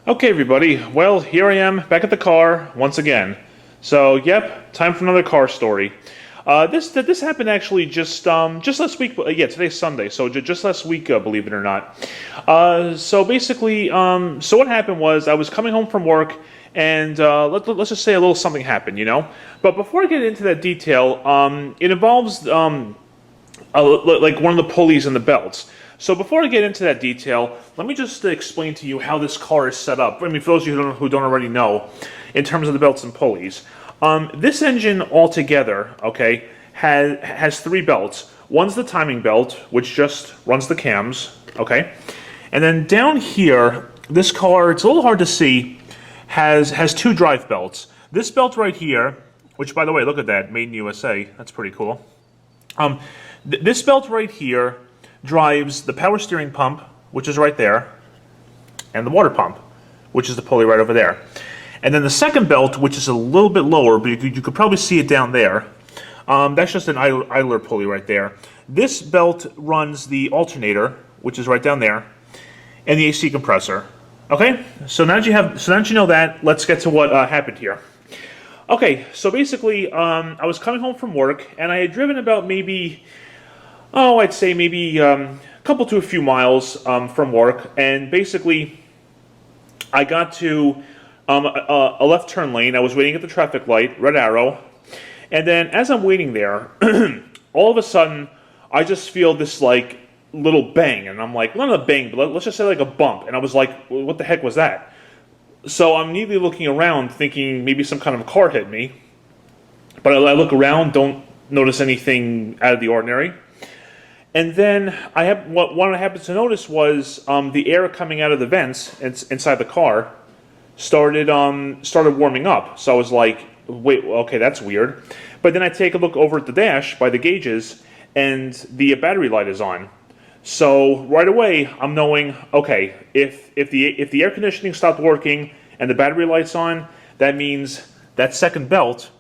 Okay, everybody. Well, here I am back at the car once again. So, yep, time for another car story. This happened actually just last week. Yeah, today's Sunday, so just last week, believe it or not. So basically, so what happened was I was coming home from work, and let's just say a little something happened, you know. But before I get into that detail, it involves like one of the pulleys in the belts. So before I get into that detail, let me just explain to you how this car is set up. I mean, for those of you who don't already know, in terms of the belts and pulleys. This engine altogether, okay, has three belts. One's the timing belt, which just runs the cams, okay? And then down here, this car, it's a little hard to see, has two drive belts. This belt right here, which by the way, look at that, made in USA, that's pretty cool. This belt right here drives the power steering pump, which is right there, and the water pump, which is the pulley right over there. And then the second belt, which is a little bit lower, but you could probably see it down there, that's just an idler pulley right there. This belt runs the alternator, which is right down there, and the AC compressor. Okay, so now that you know that, let's get to what happened here. Okay, so basically, I was coming home from work, and I had driven about maybe, I'd say maybe a couple to a few miles from work, and basically, I got to a left turn lane. I was waiting at the traffic light, red arrow, and then as I'm waiting there, all of a sudden, I just feel this like little bang, and I'm like, not a bang, but let's just say like a bump, and I was like, what the heck was that? So I'm immediately looking around, thinking maybe some kind of a car hit me, but I look around, don't notice anything out of the ordinary. And then what I happened to notice was the air coming out of the vents inside the car started warming up. So I was like, wait, okay, that's weird. But then I take a look over at the dash by the gauges, and the battery light is on. So right away, I'm knowing, okay, if the air conditioning stopped working and the battery light's on, that means that second belt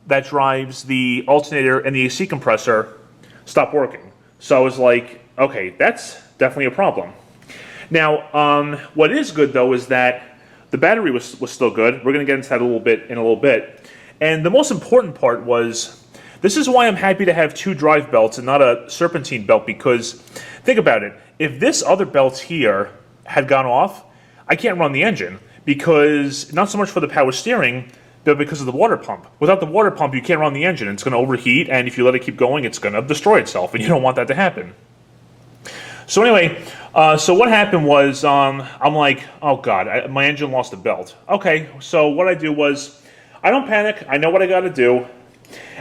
that drives the alternator and the AC compressor stopped working. So I was like, okay, that's definitely a problem. Now, what is good though is that the battery was still good. We're going to get into that in a little bit. And the most important part was, this is why I'm happy to have two drive belts and not a serpentine belt, because think about it. If this other belt here had gone off, I can't run the engine, because not so much for the power steering, but because of the water pump. Without the water pump, you can't run the engine. It's going to overheat, and if you let it keep going, it's going to destroy itself, and you don't want that to happen. So anyway, so what happened was, I'm like, oh God, my engine lost a belt. Okay, so what I do was, I don't panic. I know what I got to do.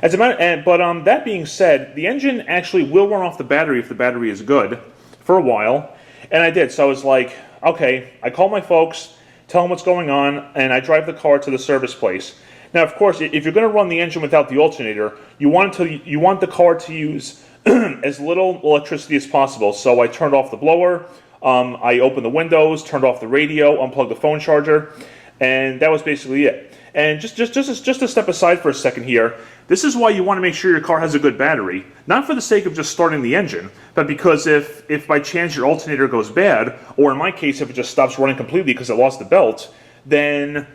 But that being said, the engine actually will run off the battery if the battery is good for a while, and I did. So I was like, okay, I call my folks, tell them what's going on, and I drive the car to the service place. Now, of course, if you're going to run the engine without the alternator, you want the car to use as little electricity as possible. So I turned off the blower, I opened the windows, turned off the radio, unplugged the phone charger, and that was basically it. And just to step aside for a second here, this is why you want to make sure your car has a good battery. Not for the sake of just starting the engine, but because if by chance your alternator goes bad, or in my case, if it just stops running completely because it lost the belt, then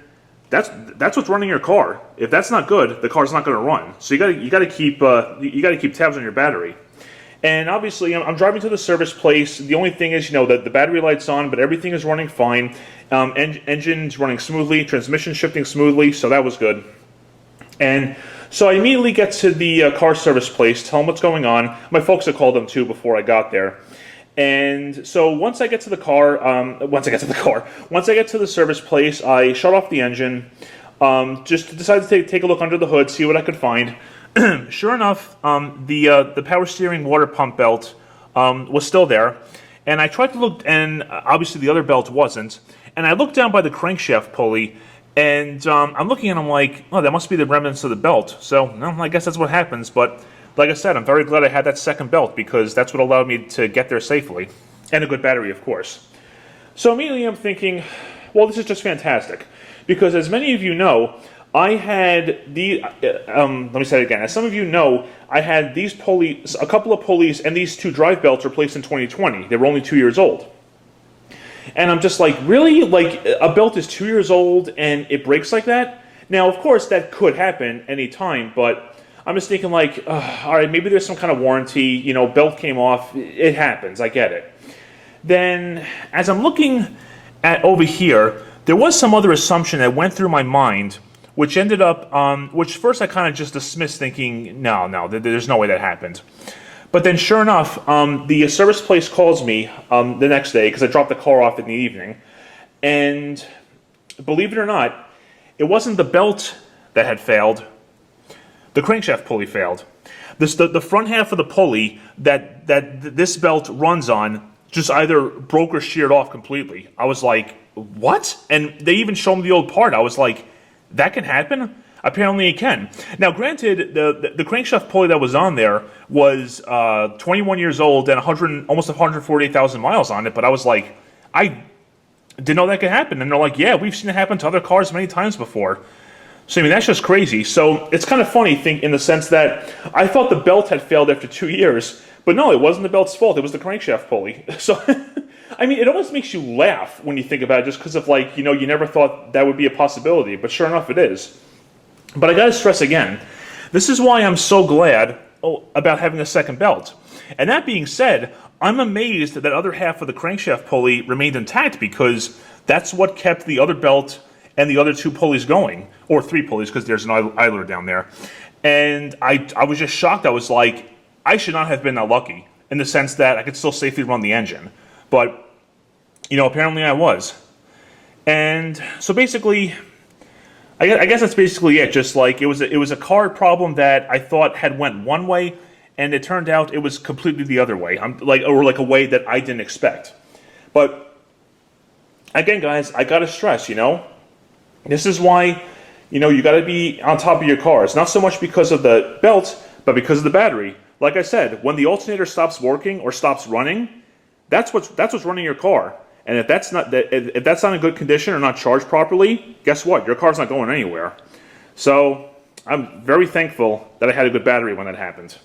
that's what's running your car. If that's not good, the car's not going to run. So you got to keep tabs on your battery. And obviously, I'm driving to the service place. The only thing is, that the battery light's on, but everything is running fine. Engine's running smoothly, transmission shifting smoothly, so that was good. And so I immediately get to the car service place, tell them what's going on. My folks had called them too before I got there. And so once I get to the service place, I shut off the engine, just decided to take a look under the hood, see what I could find. Sure enough, the power steering water pump belt was still there, and I tried to look, and obviously the other belt wasn't. And I looked down by the crankshaft pulley, and I'm looking and I'm like, oh, that must be the remnants of the belt. So, I guess that's what happens. But like I said, I'm very glad I had that second belt, because that's what allowed me to get there safely, and a good battery, of course. So immediately I'm thinking, well, this is just fantastic, because as many of you know, I had let me say it again. As some of you know, I had these pulleys, a couple of pulleys, and these two drive belts replaced in 2020. They were only 2 years old. And I'm just like, really? Like, a belt is 2 years old and it breaks like that? Now, of course, that could happen anytime, but I'm just thinking like, all right, maybe there's some kind of warranty, you know, belt came off, it happens, I get it. Then, as I'm looking at over here, there was some other assumption that went through my mind, which ended up, which first I kind of just dismissed thinking, no, there's no way that happened. But then sure enough, the service place calls me the next day, because I dropped the car off in the evening, and believe it or not, it wasn't the belt that had failed, the crankshaft pulley failed. The front half of the pulley that this belt runs on just either broke or sheared off completely. I was like, what? And they even showed me the old part. I was like, that can happen? Apparently it can. Now, granted, the crankshaft pulley that was on there was 21 years old and almost 148,000 miles on it, but I was like, I didn't know that could happen. And they're like, yeah, we've seen it happen to other cars many times before. So, I mean, that's just crazy. So, it's kind of funny in the sense that I thought the belt had failed after 2 years, but no, it wasn't the belt's fault. It was the crankshaft pulley. So, I mean, it almost makes you laugh when you think about it, just because of, like, you know, you never thought that would be a possibility, but sure enough, it is. But I gotta stress again, this is why I'm so glad about having a second belt. And that being said, I'm amazed that other half of the crankshaft pulley remained intact, because that's what kept the other belt and the other two pulleys going, or three pulleys, because there's an idler down there. And I was just shocked. I was like, I should not have been that lucky, in the sense that I could still safely run the engine. But, you know, apparently I was. And so basically, I guess that's basically it. Just like it was a car problem that I thought had went one way, and it turned out it was completely the other way. Or a way that I didn't expect. But again, guys, I gotta stress, you know, this is why, you know, you gotta be on top of your cars. Not so much because of the belt, but because of the battery. Like I said, when the alternator stops working or stops running, that's what's running your car. And if that's not in good condition or not charged properly, guess what? Your car's not going anywhere. So I'm very thankful that I had a good battery when that happened.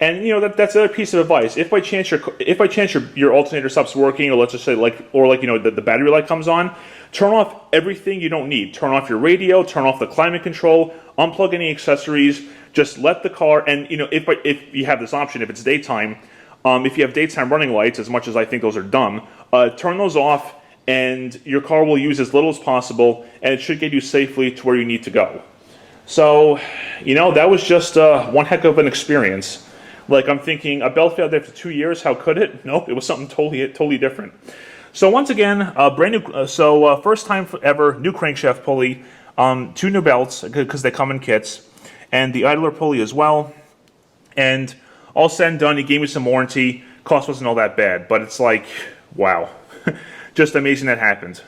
And you know, that's another piece of advice. If by chance your alternator stops working, or let's just say you know, the battery light comes on, turn off everything you don't need. Turn off your radio, turn off the climate control, unplug any accessories. Just let the car, and you know, if you have this option, if it's daytime. If you have daytime running lights, as much as I think those are dumb, turn those off, and your car will use as little as possible, and it should get you safely to where you need to go. So, you know, that was just one heck of an experience. Like, I'm thinking, a belt failed after 2 years, how could it? Nope, it was something totally different. So once again, brand new, first time ever, new crankshaft pulley, 2 new belts, because they come in kits, and the idler pulley as well, and all said and done, he gave me some warranty. Cost wasn't all that bad, but it's like, wow. Just amazing that happened.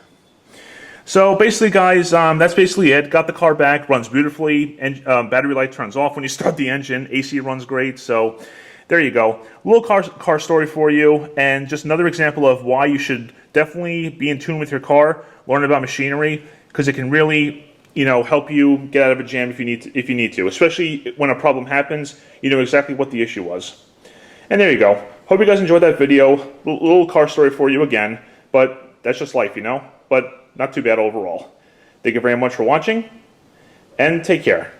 So basically, guys, that's basically it. Got the car back, runs beautifully, and battery light turns off when you start the engine. AC runs great, so there you go. A little car story for you, and just another example of why you should definitely be in tune with your car, learn about machinery, because it can really, you know, help you get out of a jam if you need to. Especially when a problem happens, you know exactly what the issue was. And there you go. Hope you guys enjoyed that video. Little car story for you again, but that's just life, you know. But not too bad overall. Thank you very much for watching, and take care.